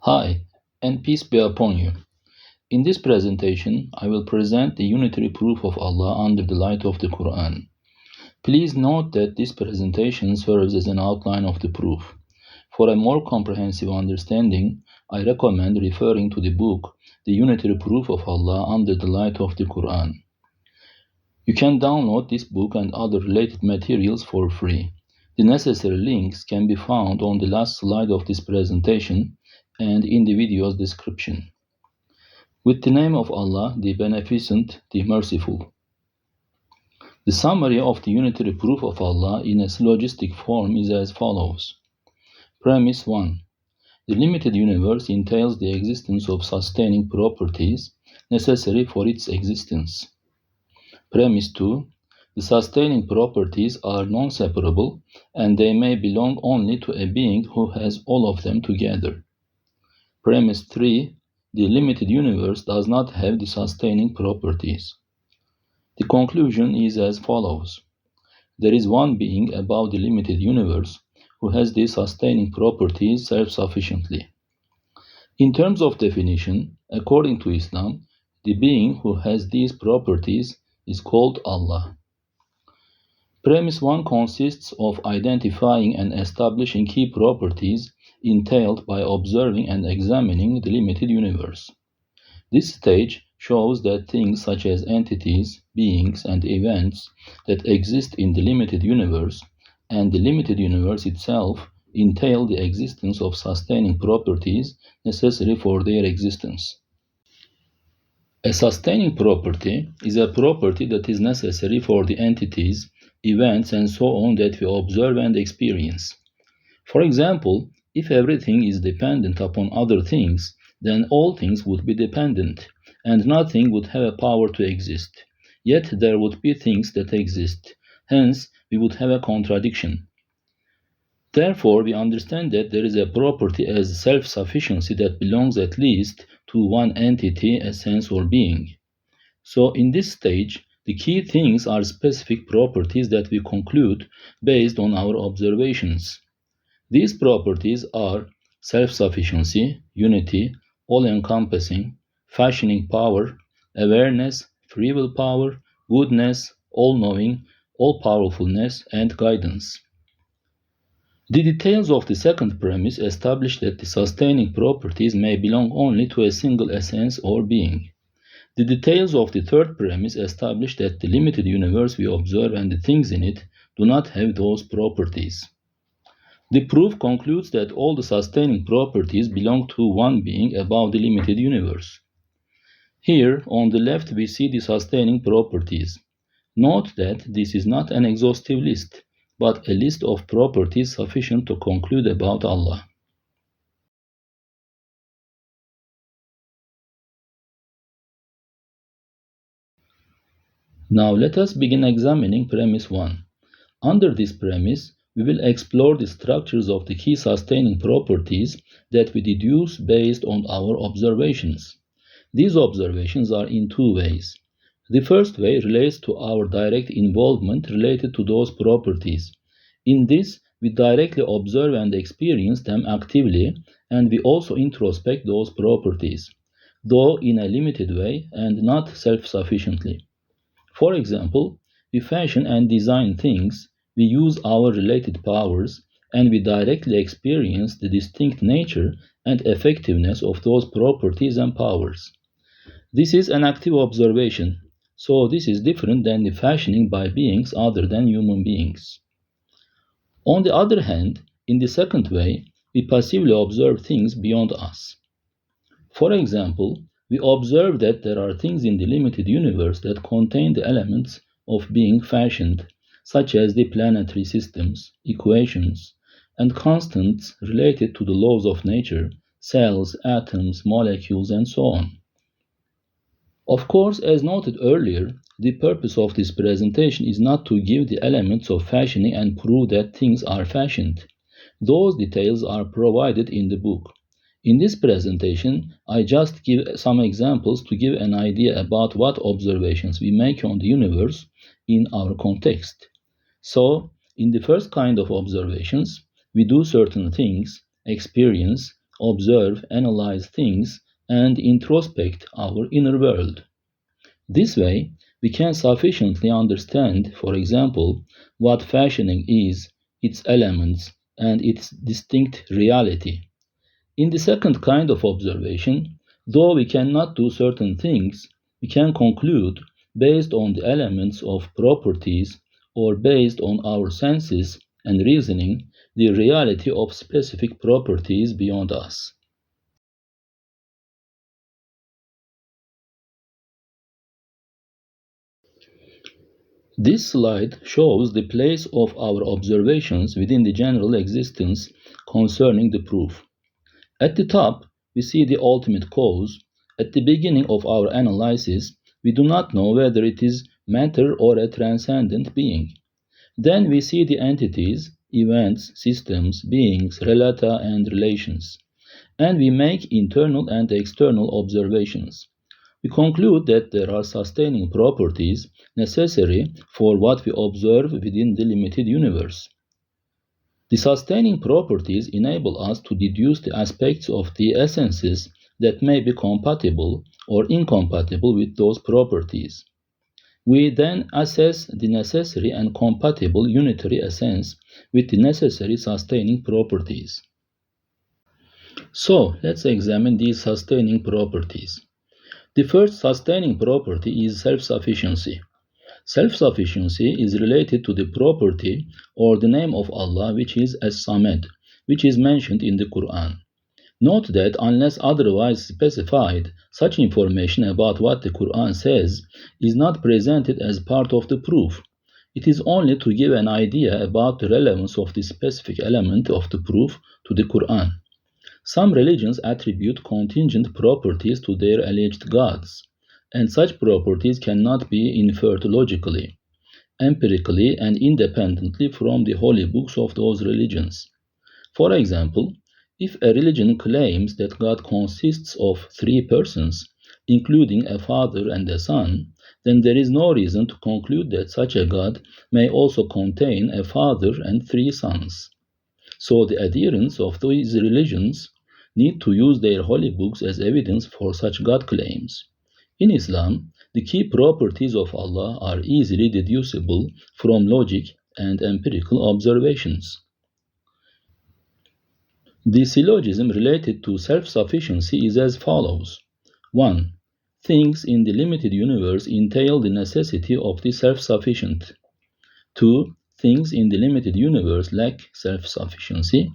Hi, and peace be upon you. In this presentation, I will present the unitary proof of Allah under the light of the Quran. Please note that this presentation serves as an outline of the proof. For a more comprehensive understanding, I recommend referring to the book, The Unitary Proof of Allah under the Light of the Quran. You can download this book and other related materials for free. The necessary links can be found on the last slide of this presentation and in the video's description. With the name of Allah, the Beneficent, the Merciful. The summary of the unitary proof of Allah in a syllogistic form is as follows. Premise 1. The limited universe entails the existence of sustaining properties necessary for its existence. Premise 2. The sustaining properties are non-separable and they may belong only to a being who has all of them together. Premise 3. The limited universe does not have the sustaining properties. The conclusion is as follows. There is one being above the limited universe who has the sustaining properties self-sufficiently. In terms of definition, according to Islam, the being who has these properties is called Allah. Premise 1 consists of identifying and establishing key properties entailed by observing and examining the limited universe. This stage shows that things such as entities, beings, and events that exist in the limited universe and the limited universe itself entail the existence of sustaining properties necessary for their existence. A sustaining property is a property that is necessary for the entities, events, and so on that we observe and experience. For example, if everything is dependent upon other things, then all things would be dependent, and nothing would have a power to exist. Yet there would be things that exist. Hence, we would have a contradiction. Therefore, we understand that there is a property as self-sufficiency that belongs at least to one entity, essence, or being. So, in this stage, the key things are specific properties that we conclude based on our observations. These properties are self-sufficiency, unity, all-encompassing, fashioning power, awareness, free will power, goodness, all-knowing, all-powerfulness, and guidance. The details of the second premise establish that the sustaining properties may belong only to a single essence or being. The details of the third premise establish that the limited universe we observe and the things in it do not have those properties. The proof concludes that all the sustaining properties belong to one being above the limited universe. Here, on the left, we see the sustaining properties. Note that this is not an exhaustive list, but a list of properties sufficient to conclude about Allah. Now let us begin examining premise 1. Under this premise, we will explore the structures of the key sustaining properties that we deduce based on our observations. These observations are in two ways. The first way relates to our direct involvement related to those properties. In this, we directly observe and experience them actively, and we also introspect those properties, though in a limited way and not self-sufficiently. For example, we fashion and design things, we use our related powers, and we directly experience the distinct nature and effectiveness of those properties and powers. This is an active observation, so this is different than the fashioning by beings other than human beings. On the other hand, in the second way, we passively observe things beyond us. For example, we observe that there are things in the limited universe that contain the elements of being fashioned, such as the planetary systems, equations, and constants related to the laws of nature, cells, atoms, molecules, and so on. Of course, as noted earlier, the purpose of this presentation is not to give the elements of fashioning and prove that things are fashioned. Those details are provided in the book. In this presentation, I just give some examples to give an idea about what observations we make on the universe in our context. So, in the first kind of observations, we do certain things, experience, observe, analyze things, and introspect our inner world. This way, we can sufficiently understand, for example, what fashioning is, its elements, and its distinct reality. In the second kind of observation, though we cannot do certain things, we can conclude, based on the elements of properties or based on our senses and reasoning, the reality of specific properties beyond us. This slide shows the place of our observations within the general existence concerning the proof. At the top, we see the ultimate cause. At the beginning of our analysis, we do not know whether it is matter or a transcendent being. Then we see the entities, events, systems, beings, relata, and relations. And we make internal and external observations. We conclude that there are sustaining properties necessary for what we observe within the limited universe. The sustaining properties enable us to deduce the aspects of the essences that may be compatible or incompatible with those properties. We then assess the necessary and compatible unitary essence with the necessary sustaining properties. So, let's examine these sustaining properties. The first sustaining property is self-sufficiency. Self-sufficiency is related to the property or the name of Allah, which is As-Samed, which is mentioned in the Quran. Note that unless otherwise specified, such information about what the Quran says is not presented as part of the proof. It is only to give an idea about the relevance of the specific element of the proof to the Quran. Some religions attribute contingent properties to their alleged gods, and such properties cannot be inferred logically, empirically, and independently from the holy books of those religions. For example, if a religion claims that God consists of three persons, including a father and a son, then there is no reason to conclude that such a God may also contain a father and three sons. So the adherents of these religions need to use their holy books as evidence for such God claims. In Islam, the key properties of Allah are easily deducible from logic and empirical observations. The syllogism related to self-sufficiency is as follows. 1. Things in the limited universe entail the necessity of the self-sufficient. 2. Things in the limited universe lack self-sufficiency.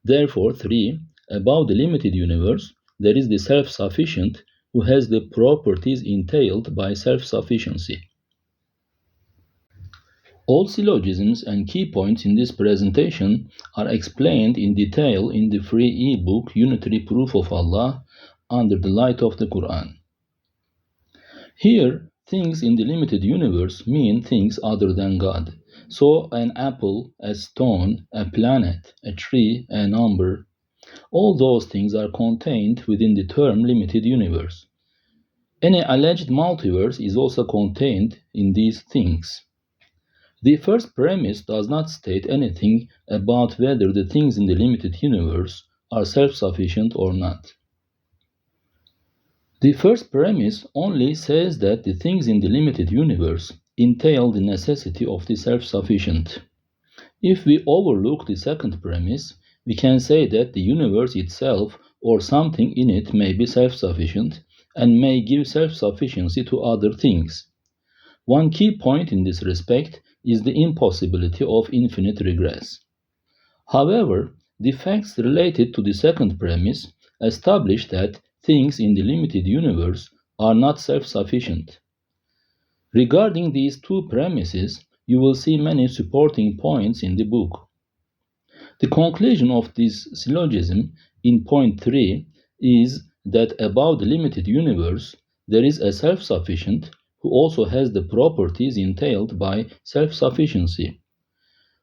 Therefore, 3. Above the limited universe, there is the self-sufficient who has the properties entailed by self-sufficiency. All syllogisms and key points in this presentation are explained in detail in the free e-book Unitary Proof of Allah under the light of the Quran. Here, things in the limited universe mean things other than God. So, an apple, a stone, a planet, a tree, a number, all those things are contained within the term limited universe. Any alleged multiverse is also contained in these things. The first premise does not state anything about whether the things in the limited universe are self-sufficient or not. The first premise only says that the things in the limited universe entail the necessity of the self-sufficient. If we overlook the second premise, we can say that the universe itself or something in it may be self-sufficient and may give self-sufficiency to other things. One key point in this respect is the impossibility of infinite regress. However, the facts related to the second premise establish that things in the limited universe are not self-sufficient. Regarding these two premises, you will see many supporting points in the book. The conclusion of this syllogism in point 3 is that above the limited universe, there is a self-sufficient who also has the properties entailed by self-sufficiency.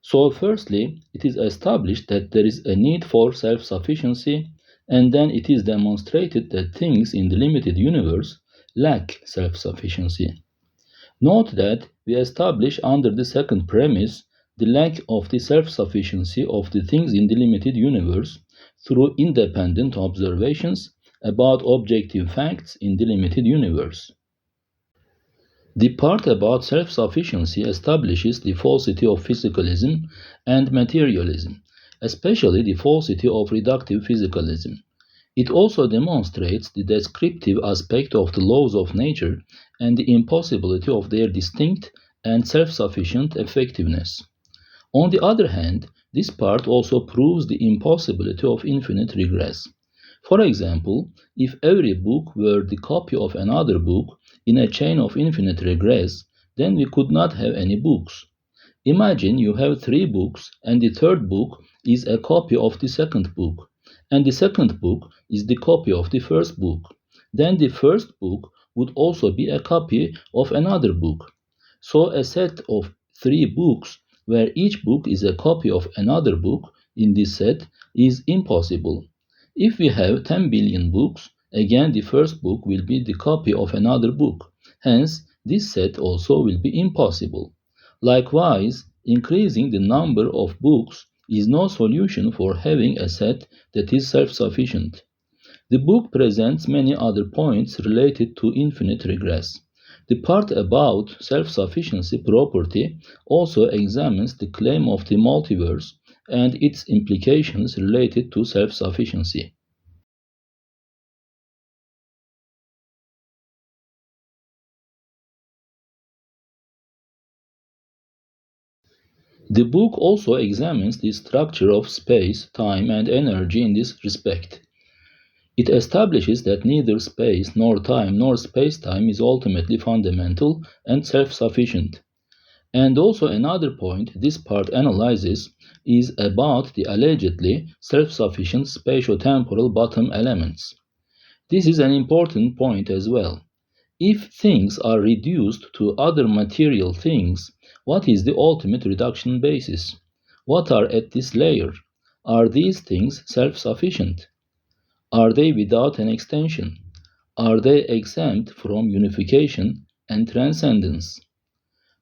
So firstly, it is established that there is a need for self-sufficiency, and then it is demonstrated that things in the limited universe lack self-sufficiency. Note that we establish under the second premise the lack of the self-sufficiency of the things in the limited universe, through independent observations about objective facts in the limited universe. The part about self-sufficiency establishes the falsity of physicalism and materialism, especially the falsity of reductive physicalism. It also demonstrates the descriptive aspect of the laws of nature and the impossibility of their distinct and self-sufficient effectiveness. On the other hand, this part also proves the impossibility of infinite regress. For example, if every book were the copy of another book in a chain of infinite regress, then we could not have any books. Imagine you have three books, and the third book is a copy of the second book, and the second book is the copy of the first book. Then the first book would also be a copy of another book. So a set of three books, where each book is a copy of another book in this set, is impossible. If we have 10 billion books, again the first book will be the copy of another book. Hence, this set also will be impossible. Likewise, increasing the number of books is no solution for having a set that is self-sufficient. The book presents many other points related to infinite regress. The part about self-sufficiency property also examines the claim of the multiverse and its implications related to self-sufficiency. The book also examines the structure of space, time, and energy in this respect. It establishes that neither space nor time nor space-time is ultimately fundamental and self-sufficient. And also another point this part analyzes is about the allegedly self-sufficient spatio-temporal bottom elements. This is an important point as well. If things are reduced to other material things, what is the ultimate reduction basis? What are at this layer? Are these things self-sufficient? Are they without an extension? Are they exempt from unification and transcendence?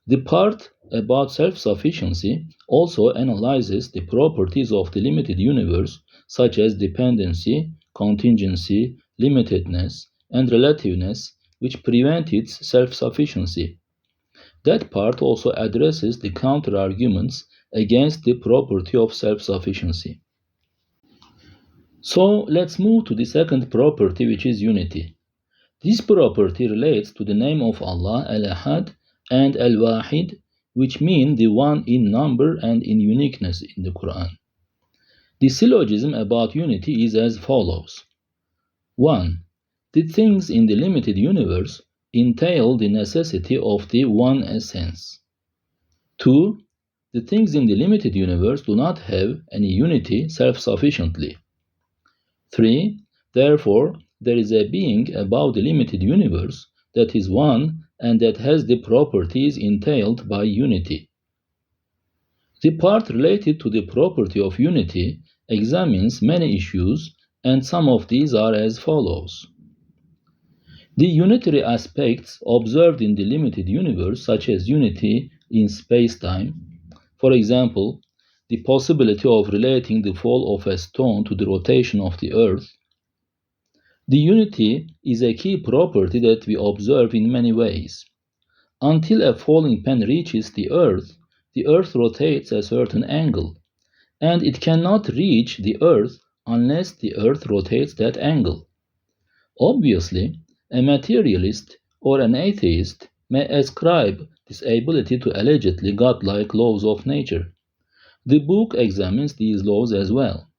The part about self-sufficiency also analyzes the properties of the limited universe, such as dependency, contingency, limitedness, and relativeness, which prevent its self-sufficiency. That part also addresses the counter-arguments against the property of self-sufficiency. So let's move to the second property, which is unity. This property relates to the name of Allah, Al-Ahad, and Al-Wahid, which mean the one in number and in uniqueness in the Quran. The syllogism about unity is as follows. 1. The things in the limited universe entail the necessity of the one essence. 2. The things in the limited universe do not have any unity self-sufficiently. 3. Therefore, there is a being above the limited universe that is one and that has the properties entailed by unity. The part related to the property of unity examines many issues, and some of these are as follows. The unitary aspects observed in the limited universe, such as unity in space-time, for example, the possibility of relating the fall of a stone to the rotation of the Earth. The unity is a key property that we observe in many ways. Until a falling pen reaches the Earth rotates a certain angle, and it cannot reach the Earth unless the Earth rotates that angle. Obviously, a materialist or an atheist may ascribe this ability to allegedly godlike laws of nature. The book examines these laws as well.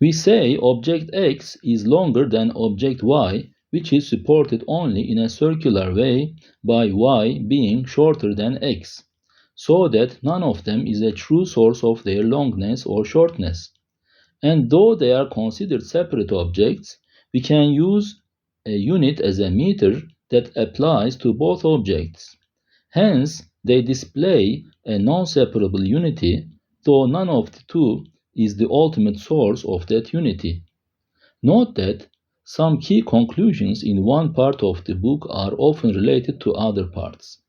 We say object X is longer than object Y, which is supported only in a circular way by Y being shorter than X, so that none of them is a true source of their longness or shortness. And though they are considered separate objects, we can use a unit as a meter that applies to both objects. Hence, they display a non-separable unity, though none of the two is the ultimate source of that unity. Note that some key conclusions in one part of the book are often related to other parts.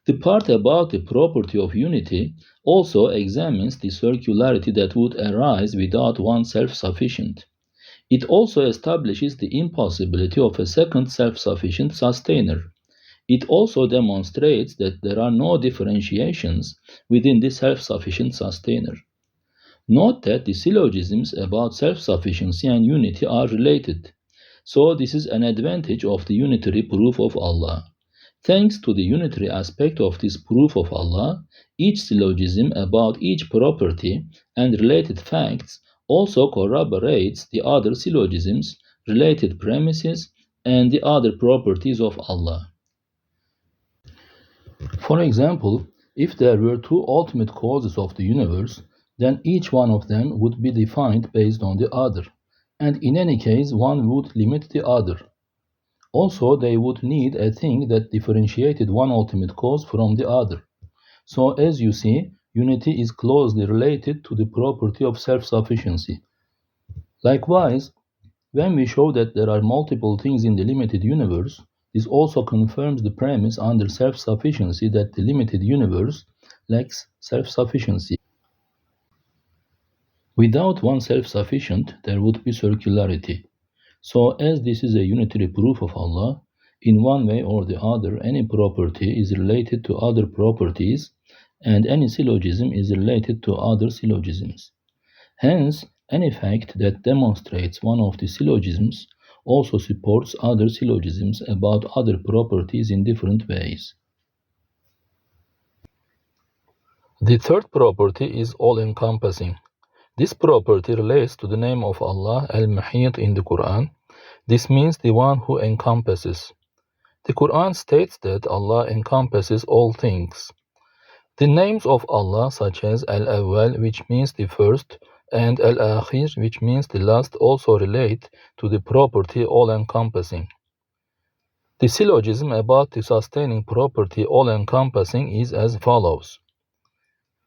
The part about the property of unity also examines the circularity that would arise without one self-sufficient. It also establishes the impossibility of a second self-sufficient sustainer. It also demonstrates that there are no differentiations within the self-sufficient sustainer. Note that the syllogisms about self-sufficiency and unity are related. So this is an advantage of the unitary proof of Allah. Thanks to the unitary aspect of this proof of Allah, each syllogism about each property and related facts also corroborates the other syllogisms, related premises, and the other properties of Allah. For example, if there were two ultimate causes of the universe, then each one of them would be defined based on the other, and in any case one would limit the other. Also, they would need a thing that differentiated one ultimate cause from the other. So, as you see, unity is closely related to the property of self-sufficiency. Likewise, when we show that there are multiple things in the limited universe, this also confirms the premise under self-sufficiency that the limited universe lacks self-sufficiency. Without one self-sufficient, there would be circularity. So, as this is a unitary proof of Allah, in one way or the other, any property is related to other properties, and any syllogism is related to other syllogisms. Hence, any fact that demonstrates one of the syllogisms also supports other syllogisms about other properties in different ways. The third property is all-encompassing. This property relates to the name of Allah, Al-Muhit, in the Quran. This means the one who encompasses. The Quran states that Allah encompasses all things. The names of Allah, such as Al-Awwal, which means the first, and Al-Akhir, which means the last, also relate to the property all-encompassing. The syllogism about the sustaining property all-encompassing is as follows.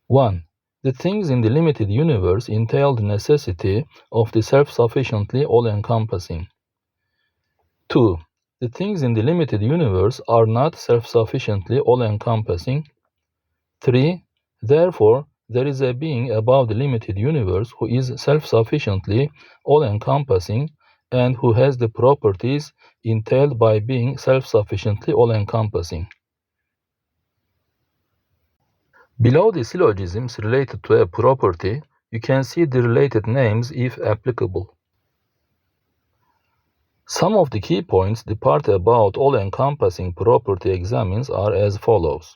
1. The things in the limited universe entail the necessity of the self-sufficiently all-encompassing. 2. The things in the limited universe are not self-sufficiently all-encompassing. 3. Therefore, there is a being above the limited universe who is self-sufficiently all-encompassing and who has the properties entailed by being self-sufficiently all-encompassing. Below the syllogisms related to a property, you can see the related names if applicable. Some of the key points the part about all-encompassing property examines are as follows.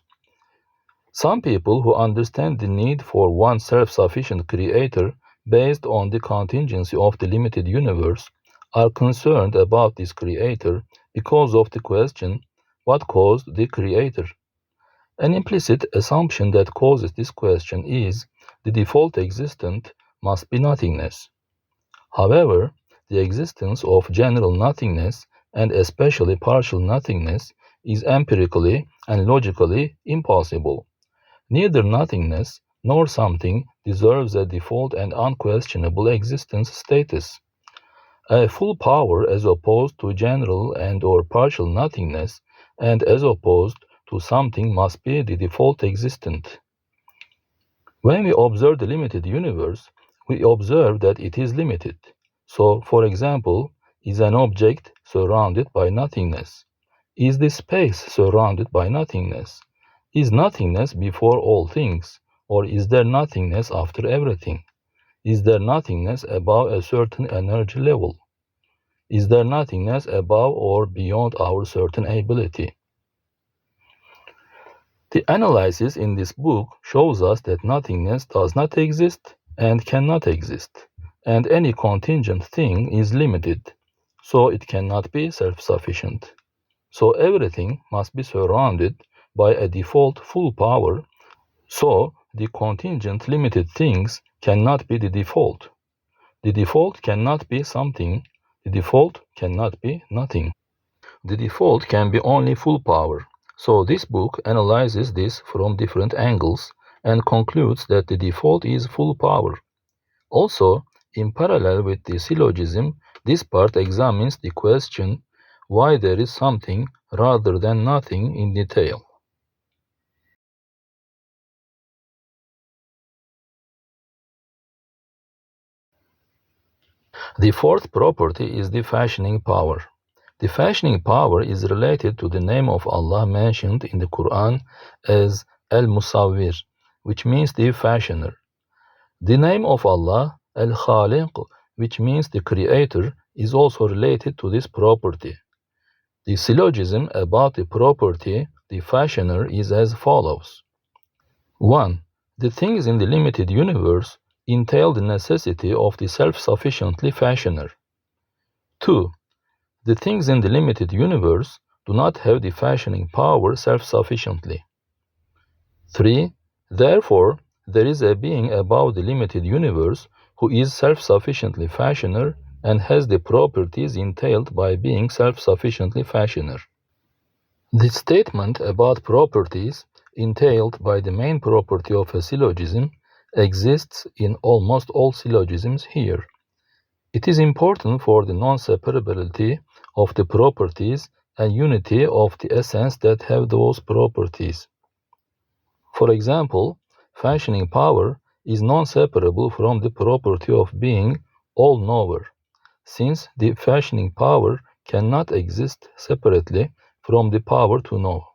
Some people who understand the need for one self-sufficient creator based on the contingency of the limited universe are concerned about this creator because of the question, what caused the creator? An implicit assumption that causes this question is the default existent must be nothingness. However, the existence of general nothingness and especially partial nothingness is empirically and logically impossible. Neither nothingness nor something deserves a default and unquestionable existence status. A full power as opposed to general and or partial nothingness and as opposed to something must be the default existent. When we observe the limited universe, we observe that it is limited. So, for example, is an object surrounded by nothingness? Is the space surrounded by nothingness? Is nothingness before all things, or is there nothingness after everything? Is there nothingness above a certain energy level? Is there nothingness above or beyond our certain ability? The analysis in this book shows us that nothingness does not exist and cannot exist, and any contingent thing is limited, so it cannot be self-sufficient. So everything must be surrounded by a default full power, so the contingent limited things cannot be the default. The default cannot be something, the default cannot be nothing. The default can be only full power. So this book analyzes this from different angles and concludes that the default is full power. Also, in parallel with the syllogism, this part examines the question why there is something rather than nothing in detail. The fourth property is the fashioning power. The fashioning power is related to the name of Allah mentioned in the Quran as Al-Musawwir, which means the fashioner. The name of Allah, Al-Khaliq, which means the creator, is also related to this property. The syllogism about the property, the fashioner, is as follows. 1. The things in the limited universe entail the necessity of the self-sufficiently fashioner. 2. The things in the limited universe do not have the fashioning power self-sufficiently. 3. Therefore, there is a being above the limited universe who is self-sufficiently fashioner and has the properties entailed by being self-sufficiently fashioner. The statement about properties entailed by the main property of a syllogism exists in almost all syllogisms here. It is important for the non-separability of the properties and unity of the essence that have those properties. For example, fashioning power is non-separable from the property of being all-knower, since the fashioning power cannot exist separately from the power to know.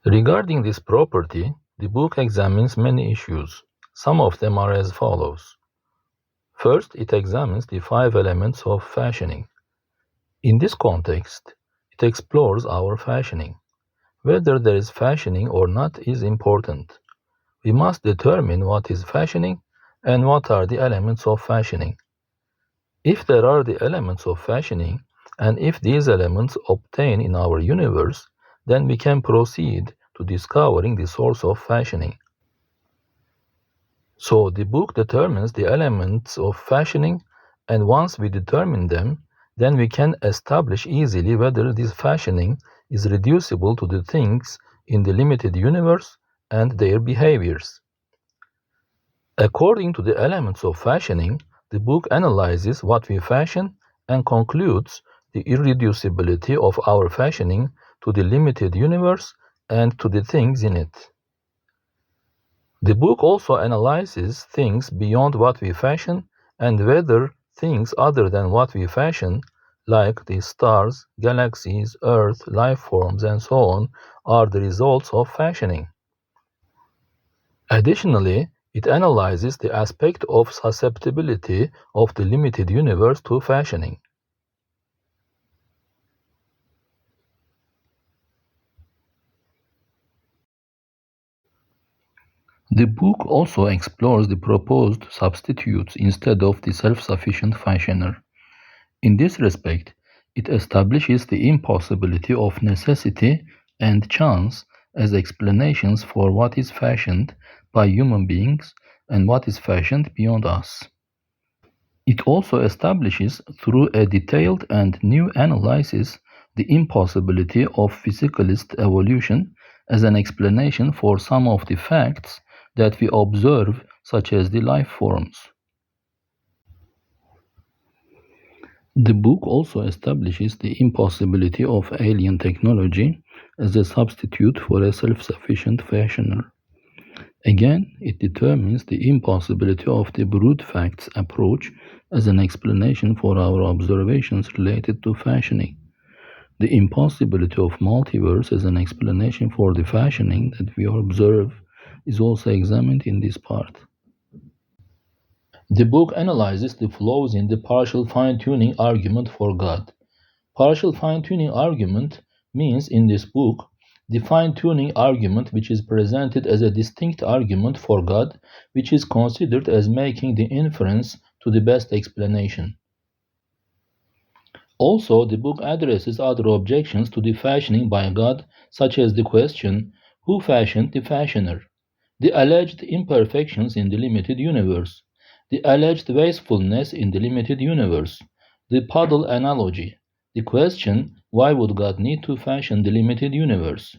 Regarding this property, the book examines many issues. Some of them are as follows. First, it examines the 5 elements of fashioning. In this context, it explores our fashioning. Whether there is fashioning or not is important. We must determine what is fashioning and what are the elements of fashioning. If there are the elements of fashioning, and if these elements obtain in our universe, then we can proceed to discovering the source of fashioning. So the book determines the elements of fashioning, and once we determine them, then we can establish easily whether this fashioning is reducible to the things in the limited universe and their behaviors. According to the elements of fashioning, the book analyzes what we fashion and concludes the irreducibility of our fashioning to the limited universe and to the things in it. The book also analyzes things beyond what we fashion and whether things other than what we fashion, like the stars, galaxies, Earth, life forms, and so on, are the results of fashioning. Additionally, it analyzes the aspect of susceptibility of the limited universe to fashioning. The book also explores the proposed substitutes instead of the self-sufficient fashioner. In this respect, it establishes the impossibility of necessity and chance as explanations for what is fashioned by human beings and what is fashioned beyond us. It also establishes through a detailed and new analysis the impossibility of physicalist evolution as an explanation for some of the facts that we observe, such as the life forms. The book also establishes the impossibility of alien technology as a substitute for a self-sufficient fashioner. Again, it determines the impossibility of the brute facts approach as an explanation for our observations related to fashioning. The impossibility of multiverse as an explanation for the fashioning that we observe is also examined in this part. The book analyzes the flaws in the partial fine-tuning argument for God. Partial fine-tuning argument means in this book the fine-tuning argument which is presented as a distinct argument for God, which is considered as making the inference to the best explanation. Also, the book addresses other objections to the fashioning by God, such as the question, who fashioned the fashioner? The alleged imperfections in the limited universe, the alleged wastefulness in the limited universe, the puddle analogy, the question, why would God need to fashion the limited universe?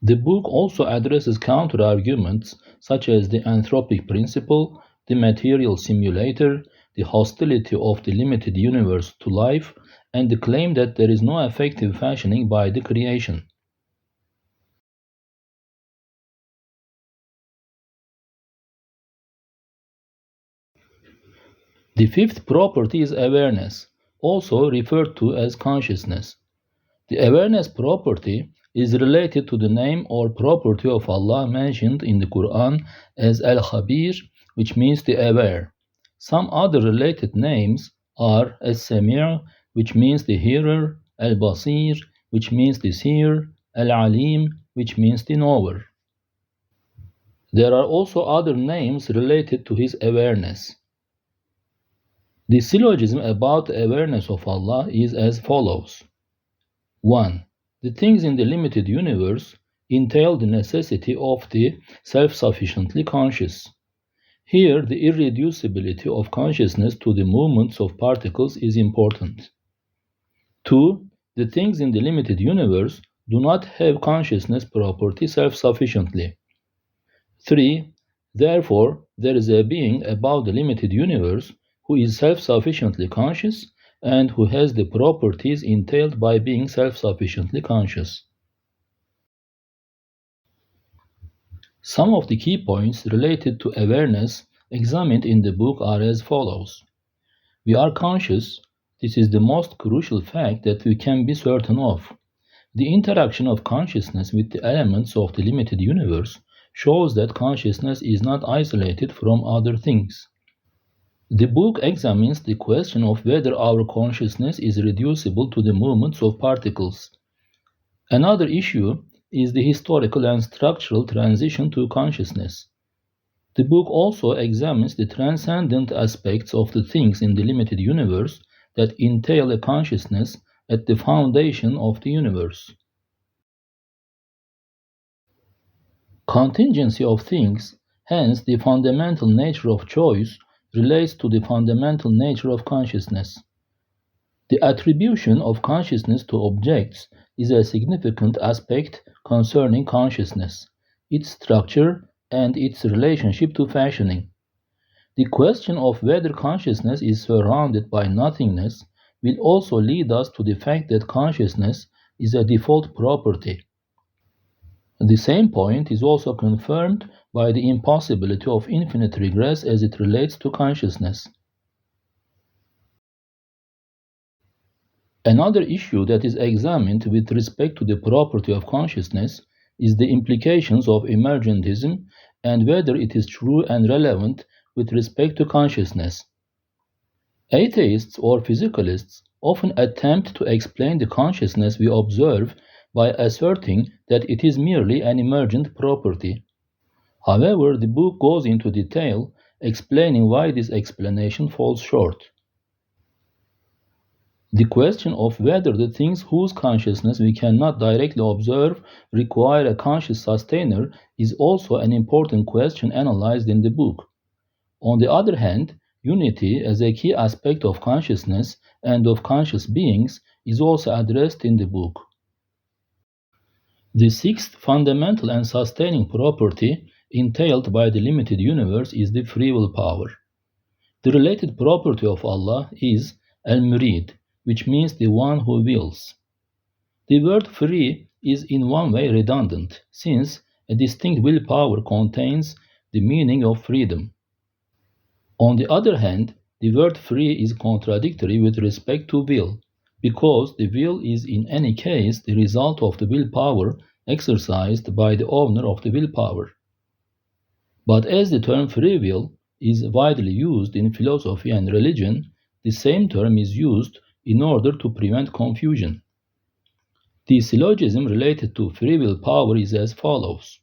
The book also addresses counter-arguments such as the anthropic principle, the material simulator, the hostility of the limited universe to life, and the claim that there is no effective fashioning by the creation. The fifth property is awareness, also referred to as consciousness. The awareness property is related to the name or property of Allah mentioned in the Quran as Al-Khabir, which means the aware. Some other related names are As-Sami', which means the hearer, Al-Basir, which means the seer, Al-Alim, which means the knower. There are also other names related to His awareness. The syllogism about the awareness of Allah is as follows. 1. The things in the limited universe entail the necessity of the self-sufficiently conscious. Here, the irreducibility of consciousness to the movements of particles is important. 2. The things in the limited universe do not have consciousness property self-sufficiently. 3. Therefore, there is a being above the limited universe who is self-sufficiently conscious and who has the properties entailed by being self-sufficiently conscious. Some of the key points related to awareness examined in the book are as follows. We are conscious. This is the most crucial fact that we can be certain of. The interaction of consciousness with the elements of the limited universe shows that consciousness is not isolated from other things. The book examines the question of whether our consciousness is reducible to the movements of particles. Another issue is the historical and structural transition to consciousness. The book also examines the transcendent aspects of the things in the limited universe that entail a consciousness at the foundation of the universe. Contingency of things, hence the fundamental nature of choice, relates to the fundamental nature of consciousness. The attribution of consciousness to objects is a significant aspect concerning consciousness, its structure, and its relationship to fashioning. The question of whether consciousness is surrounded by nothingness will also lead us to the fact that consciousness is a default property. The same point is also confirmed by the impossibility of infinite regress as it relates to consciousness. Another issue that is examined with respect to the property of consciousness is the implications of emergentism and whether it is true and relevant with respect to consciousness. Atheists or physicalists often attempt to explain the consciousness we observe by asserting that it is merely an emergent property. However, the book goes into detail explaining why this explanation falls short. The question of whether the things whose consciousness we cannot directly observe require a conscious sustainer is also an important question analyzed in the book. On the other hand, unity as a key aspect of consciousness and of conscious beings is also addressed in the book. The sixth fundamental and sustaining property entailed by the limited universe is the free will power. The related property of Allah is al-murid, which means the one who wills. The word free is in one way redundant, since a distinct willpower contains the meaning of freedom. On the other hand, the word free is contradictory with respect to will, because the will is in any case the result of the willpower exercised by the owner of the willpower. But as the term free will is widely used in philosophy and religion, the same term is used in order to prevent confusion. The syllogism related to free will power is as follows.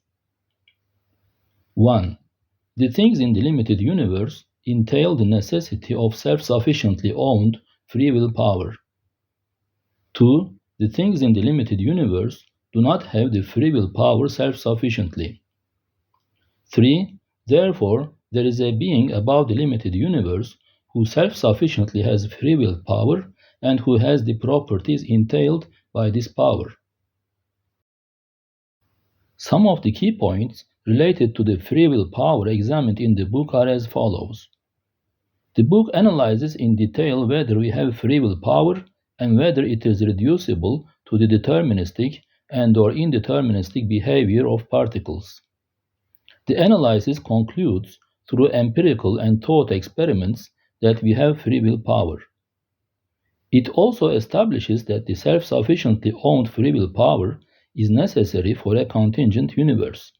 1. The things in the limited universe entail the necessity of self-sufficiently owned free will power. 2. The things in the limited universe do not have the free will power self-sufficiently. 3. Therefore, there is a being above the limited universe who self-sufficiently has free will power and who has the properties entailed by this power. Some of the key points related to the free will power examined in the book are as follows. The book analyzes in detail whether we have free will power and whether it is reducible to the deterministic and/or indeterministic behavior of particles. The analysis concludes through empirical and thought experiments that we have free will power. It also establishes that the self-sufficiently owned free will power is necessary for a contingent universe.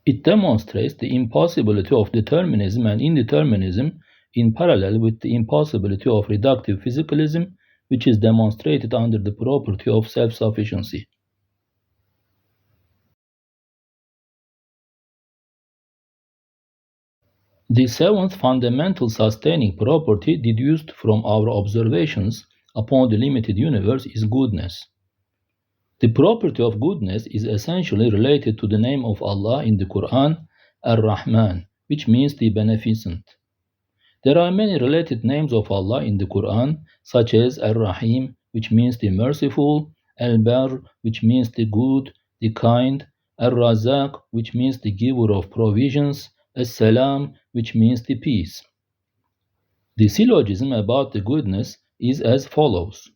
It demonstrates the impossibility of determinism and indeterminism in parallel with the impossibility of reductive physicalism, which is demonstrated under the property of self-sufficiency. The seventh fundamental sustaining property deduced from our observations upon the limited universe is goodness. The property of goodness is essentially related to the name of Allah in the Quran, Ar-Rahman, which means the beneficent. There are many related names of Allah in the Quran, such as Ar-Rahim, which means the merciful, Al-Barr, which means the good, the kind, Ar-Razaq, which means the giver of provisions, As-Salam, which means the peace. The syllogism about the goodness is as follows.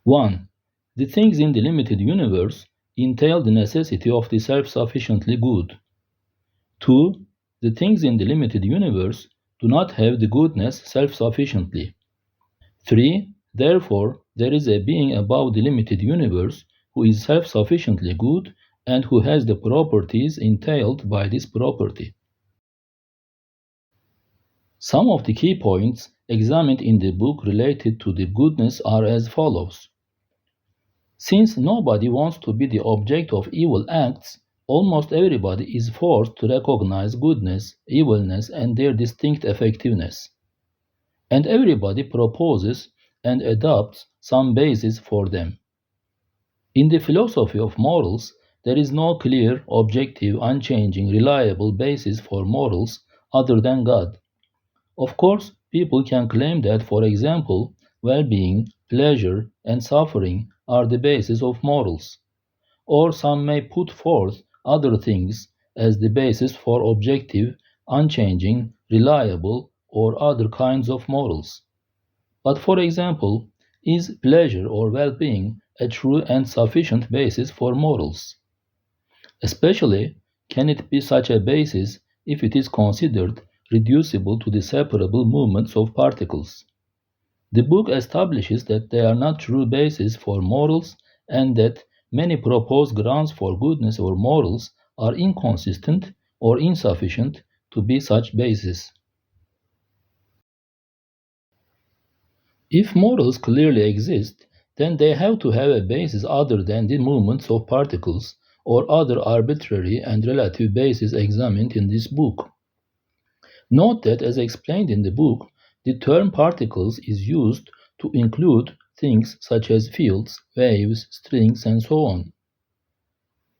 1. The things in the limited universe entail the necessity of the self-sufficiently good. 2. The things in the limited universe do not have the goodness self-sufficiently. 3. Therefore, there is a being above the limited universe who is self-sufficiently good and who has the properties entailed by this property. Some of the key points examined in the book related to the goodness are as follows. Since nobody wants to be the object of evil acts, almost everybody is forced to recognize goodness, evilness, and their distinct effectiveness. And everybody proposes and adopts some basis for them. In the philosophy of morals, there is no clear, objective, unchanging, reliable basis for morals other than God. Of course, people can claim that, for example, well-being, pleasure, and suffering are the basis of morals, or some may put forth other things as the basis for objective, unchanging, reliable, or other kinds of morals. But for example, is pleasure or well-being a true and sufficient basis for morals? Especially, can it be such a basis if it is considered reducible to the separable movements of particles? The book establishes that they are not true bases for morals and that many proposed grounds for goodness or morals are inconsistent or insufficient to be such bases. If morals clearly exist, then they have to have a basis other than the movements of particles or other arbitrary and relative bases examined in this book. Note that, as explained in the book, the term particles is used to include things such as fields, waves, strings, and so on.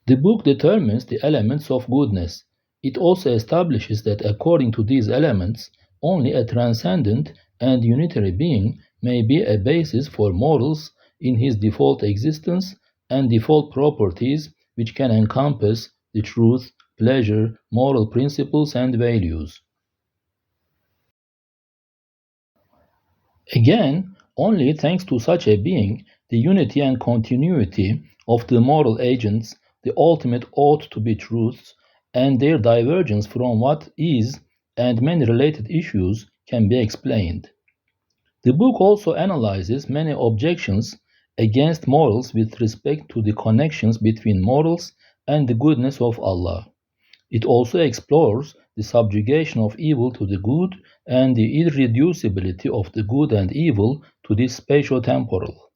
The book determines the elements of goodness. It also establishes that according to these elements, only a transcendent and unitary being may be a basis for morals in his default existence and default properties, which can encompass the truth, pleasure, moral principles, and values. Again, only thanks to such a being, the unity and continuity of the moral agents, the ultimate ought to be truths, and their divergence from what is, and many related issues can be explained. The book also analyzes many objections against morals with respect to the connections between morals and the goodness of Allah. It also explores the subjugation of evil to the good and the irreducibility of the good and evil to the spatio-temporal.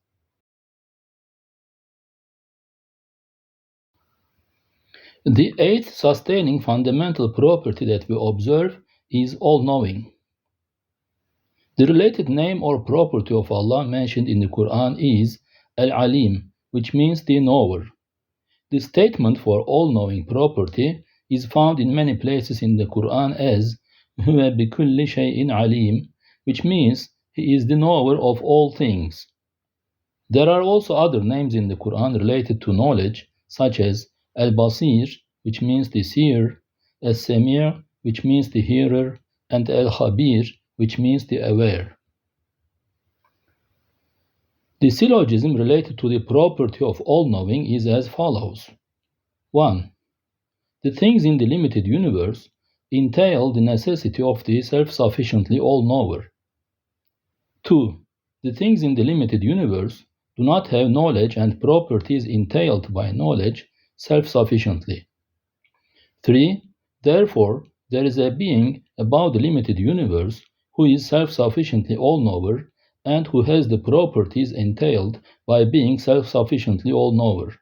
The eighth sustaining fundamental property that we observe is all-knowing. The related name or property of Allah mentioned in the Quran is Al-Alim, which means the knower. The statement for all-knowing property is found in many places in the Quran as "Huwa bikulli shay'in alim," which means he is the knower of all things. There are also other names in the Quran related to knowledge, such as Al-Basir, which means the seer, As-Sami', which means the hearer, and Al-Khabir, which means the aware. The syllogism related to the property of all-knowing is as follows. 1. The things in the limited universe entail the necessity of the self-sufficiently all-knower. 2. The things in the limited universe do not have knowledge and properties entailed by knowledge self-sufficiently. 3. Therefore, there is a being above the limited universe who is self-sufficiently all-knower and who has the properties entailed by being self-sufficiently all-knower.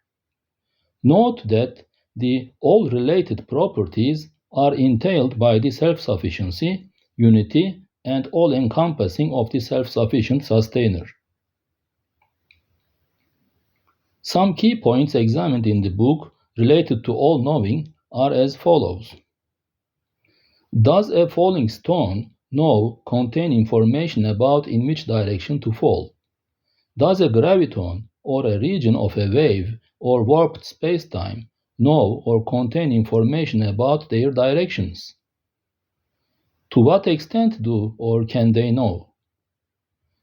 Note that the all-related properties are entailed by the self-sufficiency, unity, and all-encompassing of the self-sufficient sustainer. Some key points examined in the book related to all-knowing are as follows. Does a falling stone know contain information about in which direction to fall? Does a graviton or a region of a wave or warped spacetime know or contain information about their directions? To what extent do or can they know?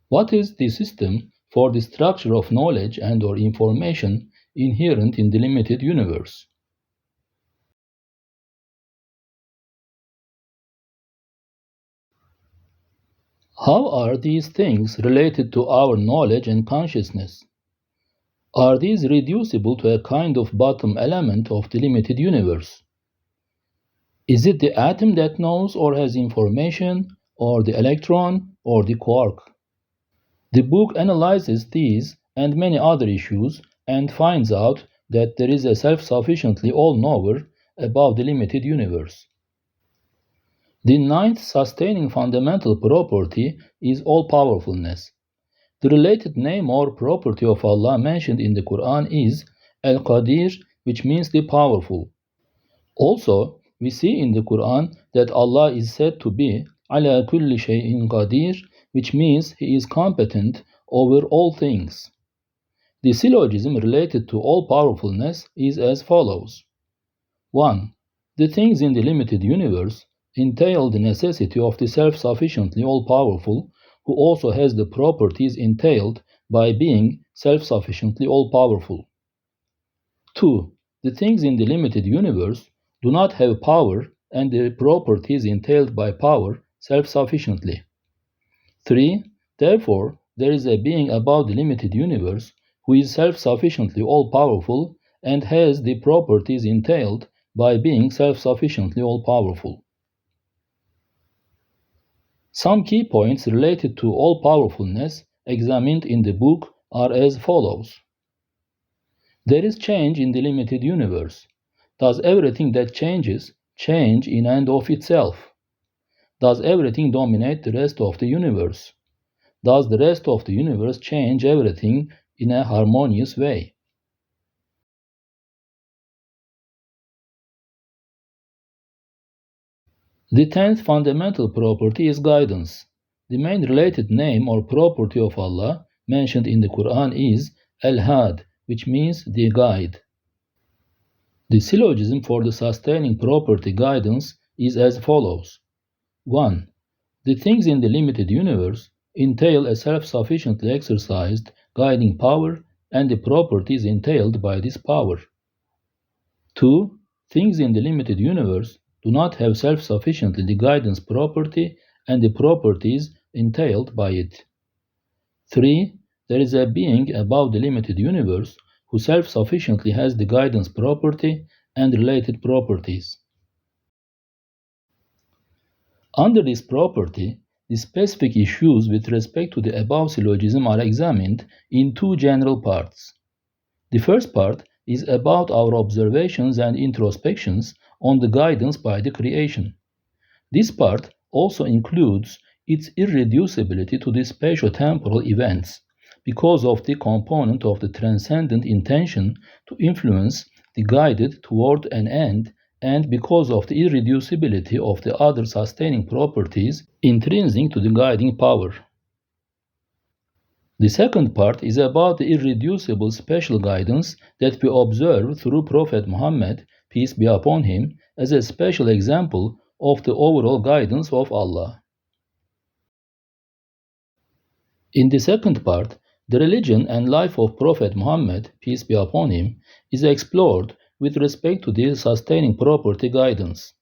What is the system for the structure of knowledge and or information inherent in the limited universe? How are these things related to our knowledge and consciousness? Are these reducible to a kind of bottom element of the limited universe? Is it the atom that knows or has information, or the electron, or the quark? The book analyzes these and many other issues and finds out that there is a self-sufficiently all-knower above the limited universe. The ninth sustaining fundamental property is all-powerfulness. The related name or property of Allah mentioned in the Quran is Al-Qadir, which means the powerful. Also, we see in the Quran that Allah is said to be Ala kulli shay'in qadir, which means He is competent over all things. The syllogism related to all-powerfulness is as follows. 1. The things in the limited universe entail the necessity of the self-sufficiently all-powerful, who also has the properties entailed by being self-sufficiently all-powerful. 2. The things in the limited universe do not have power and the properties entailed by power self-sufficiently. 3. Therefore, there is a being above the limited universe who is self-sufficiently all-powerful and has the properties entailed by being self-sufficiently all-powerful. Some key points related to all-powerfulness examined in the book are as follows. There is change in the limited universe. Does everything that changes change in and of itself? Does everything dominate the rest of the universe? Does the rest of the universe change everything in a harmonious way? The 10th fundamental property is guidance. The main related name or property of Allah mentioned in the Quran is Al-Had, which means the guide. The syllogism for the sustaining property guidance is as follows. 1. The things in the limited universe entail a self-sufficiently exercised guiding power and the properties entailed by this power. 2. Things in the limited universe do not have self-sufficiently the guidance property and the properties entailed by it. 3. There is a being above the limited universe who self-sufficiently has the guidance property and related properties. Under this property, the specific issues with respect to the above syllogism are examined in two general parts. The first part is about our observations and introspections on the guidance by the creation. This part also includes its irreducibility to the spatio-temporal events because of the component of the transcendent intention to influence the guided toward an end and because of the irreducibility of the other sustaining properties intrinsic to the guiding power. The second part is about the irreducible special guidance that we observe through Prophet Muhammad, peace be upon him, as a special example of the overall guidance of Allah. In the second part, The religion and life of Prophet Muhammad, peace be upon him, is explored with respect to this sustaining property guidance.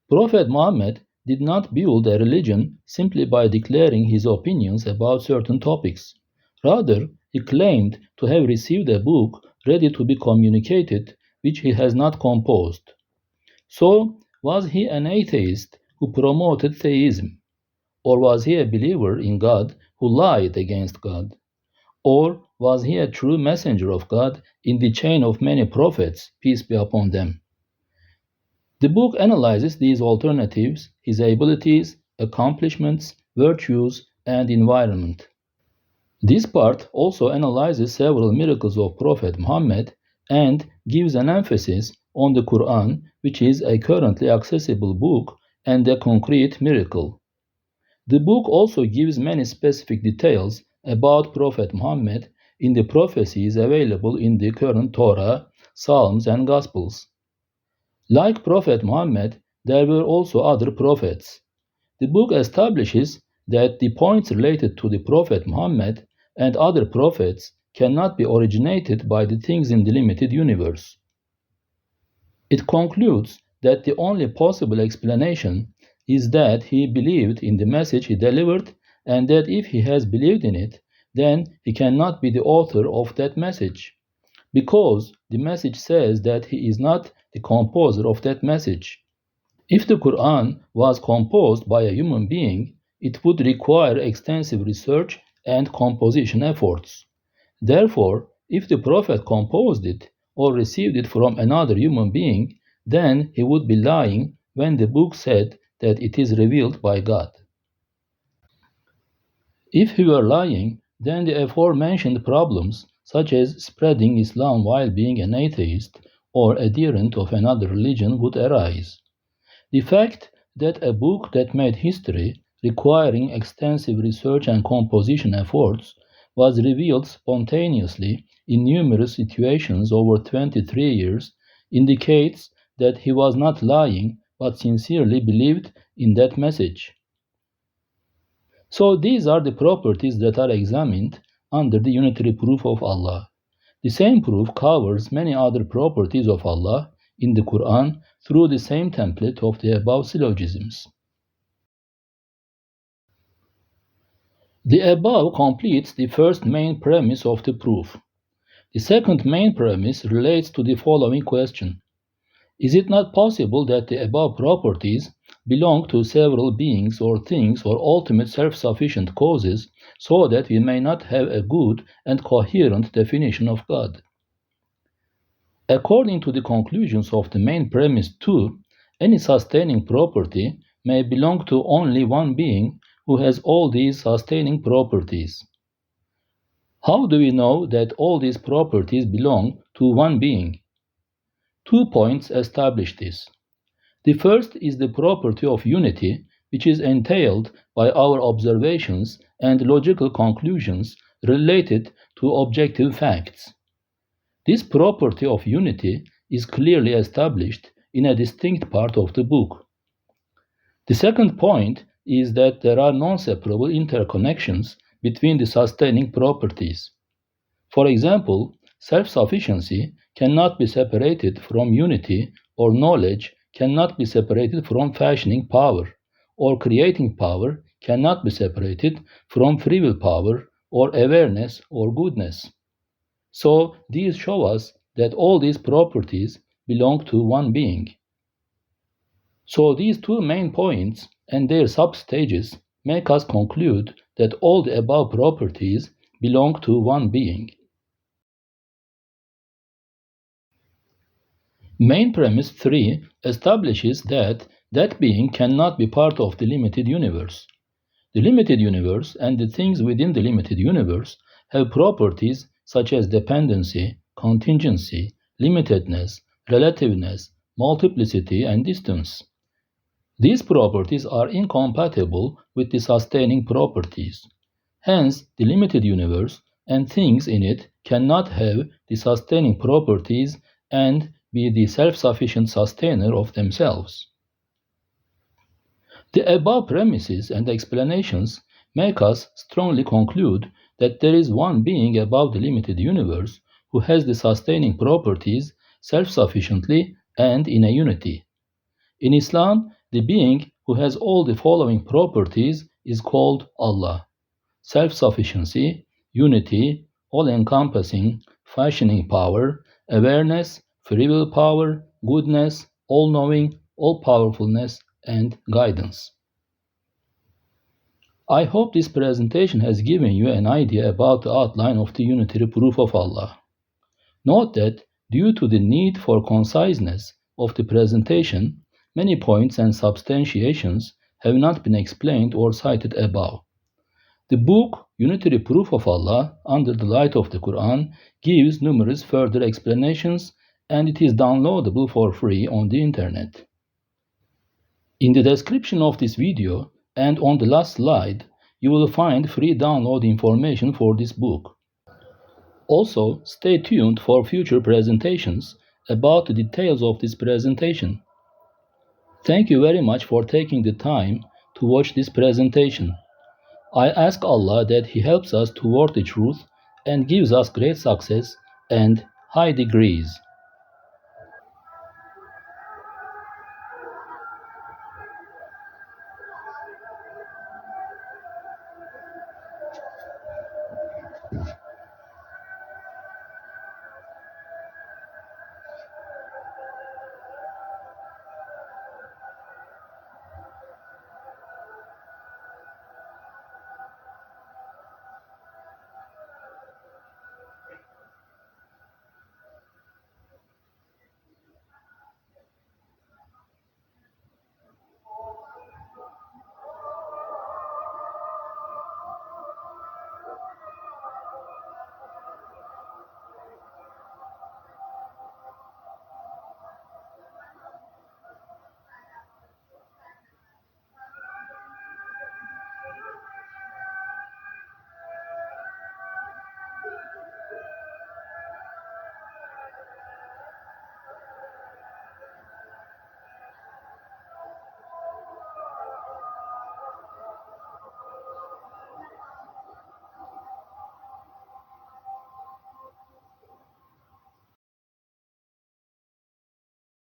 Prophet Muhammad did not build a religion simply by declaring his opinions about certain topics. Rather, he claimed to have received a book ready to be communicated, which he has not composed. So, was he an atheist who promoted theism? Or was he a believer in God who lied against God? Or was he a true messenger of God in the chain of many prophets, peace be upon them? The book analyzes these alternatives, his abilities, accomplishments, virtues, and environment. This part also analyzes several miracles of Prophet Muhammad and gives an emphasis on the Quran, which is a currently accessible book and a concrete miracle. The book also gives many specific details about Prophet Muhammad in the prophecies available in the current Torah, Psalms, and Gospels. Like Prophet Muhammad, there were also other prophets. The book establishes that the points related to the Prophet Muhammad and other prophets cannot be originated by the things in the limited universe. It concludes that the only possible explanation is that he believed in the message he delivered, and that if he has believed in it, then he cannot be the author of that message, because the message says that he is not the composer of that message. If the Quran was composed by a human being, it would require extensive research and composition efforts. Therefore, if the Prophet composed it or received it from another human being, then he would be lying when the book said that it is revealed by God. If he were lying, then the aforementioned problems, such as spreading Islam while being an atheist or adherent of another religion, would arise. The fact that a book that made history, requiring extensive research and composition efforts, was revealed spontaneously in numerous situations over 23 years indicates that he was not lying but sincerely believed in that message. So these are the properties that are examined under the unitary proof of Allah. The same proof covers many other properties of Allah in the Quran through the same template of the above syllogisms. The above completes the first main premise of the proof. The second main premise relates to the following question. Is it not possible that the above properties belong to several beings or things or ultimate self-sufficient causes, so that we may not have a good and coherent definition of God? According to the conclusions of the main premise 2, any sustaining property may belong to only one being who has all these sustaining properties. How do we know that all these properties belong to one being? 2 points establish this. The first is the property of unity, which is entailed by our observations and logical conclusions related to objective facts. This property of unity is clearly established in a distinct part of the book. The second point is that there are non-separable interconnections between the sustaining properties. For example, self-sufficiency cannot be separated from unity, or knowledge cannot be separated from fashioning power, or creating power cannot be separated from free will power, or awareness or goodness. So these show us that all these properties belong to one being. So these two main points and their substages make us conclude that all the above properties belong to one being. Main premise 3 establishes that that being cannot be part of the limited universe. The limited universe and the things within the limited universe have properties such as dependency, contingency, limitedness, relativeness, multiplicity, and distance. These properties are incompatible with the sustaining properties. Hence, the limited universe and things in it cannot have the sustaining properties and be the self-sufficient sustainer of themselves. The above premises and explanations make us strongly conclude that there is one being above the limited universe who has the sustaining properties self-sufficiently and in a unity. In Islam, the being who has all the following properties is called Allah: self-sufficiency, unity, all-encompassing, fashioning power, awareness, free will power, goodness, all-knowing, all-powerfulness, and guidance. I hope this presentation has given you an idea about the outline of the unitary proof of Allah. Note that due to the need for conciseness of the presentation, many points and substantiations have not been explained or cited above. The book Unitary Proof of Allah Under the Light of the Quran gives numerous further explanations, and it is downloadable for free on the internet. In the description of this video and on the last slide, you will find free download information for this book. Also, stay tuned for future presentations about the details of this presentation. Thank you very much for taking the time to watch this presentation. I ask Allah that He helps us toward the truth and gives us great success and high degrees.